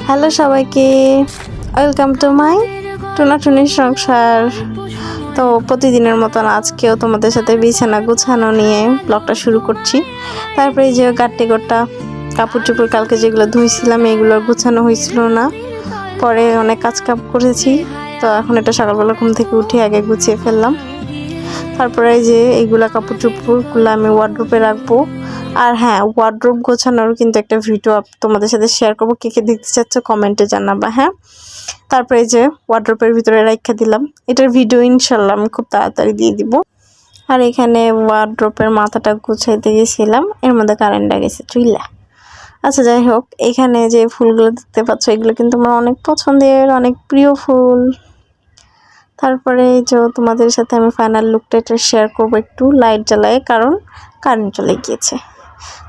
Hello সবাইকে, welcome to my টুনাটুনির সংসার। তো প্রতিদিনের মতন আজকেও তোমাদের সাথে বিছানা গুছানো নিয়ে ব্লগটা শুরু করছি। তারপরে এই যে গোটা কাপড় চোপড় কালকে যেগুলো ধুইছিলাম এগুলো গুছানো হয়েছিল না, পরে অনেক কাজ করেছি। তো এখন এটা সকালবেলা ঘুম থেকে উঠে আগে গুছিয়ে ফেললাম। তারপরে এই যে এইগুলা কাপড় চোপড়গুলো আমি ওয়ার্ড্রোপে রাখবো। আর হ্যাঁ, ওয়ার্ড্রোব গোছানোর কিন্তু একটা ভিডিও তোমাদের সাথে শেয়ার করবো, কে কে দেখতে চাচ্ছ কমেন্টে জানাবা। হ্যাঁ, তারপরে এই যে ওয়ার্ড্রোপের ভিতরে রাখা দিলাম, এটার ভিডিও ইনশাল্লাহ আমি খুব তাড়াতাড়ি দিয়ে দিব। আর এখানে ওয়ার্ড্রোপের মাথাটা গুছাইতে গেছিলাম, এর মধ্যে কারেন্টটা গেছে চুইলা। আচ্ছা যাই হোক, এখানে যে ফুলগুলো দেখতে পাচ্ছ এগুলো কিন্তু আমার অনেক পছন্দের, অনেক প্রিয় ফুল। তারপরে এই যে তোমাদের সাথে আমি ফাইনাল লুকটা এটা শেয়ার করবো একটু লাইট জ্বালায়, কারণ কারেন্ট চলে গিয়েছে।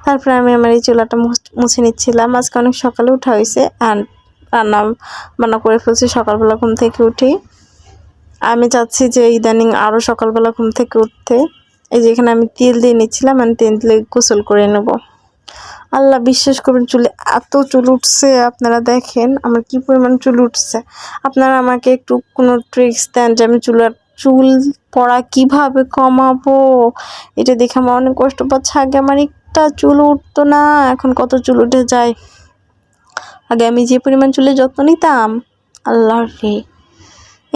তারপরে আমি আমার এই চুলাটা মুছে নিচ্ছিলাম। আজকে অনেক সকালে উঠা হয়েছে আর রান্না বান্না করে ফেলছি সকালবেলা ঘুম থেকে উঠেই। আমি চাচ্ছি যে ইদানিং আরও সকালবেলা ঘুম থেকে উঠতে। এই যে এখানে আমি তেল দিয়ে নিচ্ছিলাম, আমি তেল দিয়ে গোসল করে নেব। আল্লাহ বিশ্বাস করবেন, চুলে এত চুল উঠছে, আপনারা দেখেন আমার কি পরিমাণ চুল উঠছে। আপনারা আমাকে একটু কোনো ট্রিক্স দেন যে আমি চুল পড়া কিভাবে কমাবো। এটা দেখে আমার অনেক কষ্ট পাচ্ছে। আগে আমার একটা চুল উঠতো না, এখন কত চুল উঠে যায়। আগে আমি যে পরিমাণ চুলের যত্ন নিতাম, আল্লাহর রে।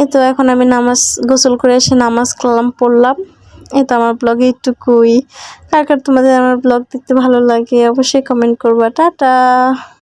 এই তো এখন আমি গোসল করে এসে নামাজ কালাম পড়লাম। এই তো আমার ব্লগে একটুকুই। কার কার তোমাদের আমার ব্লগ দেখতে ভালো লাগে অবশ্যই কমেন্ট করবা। টাটা।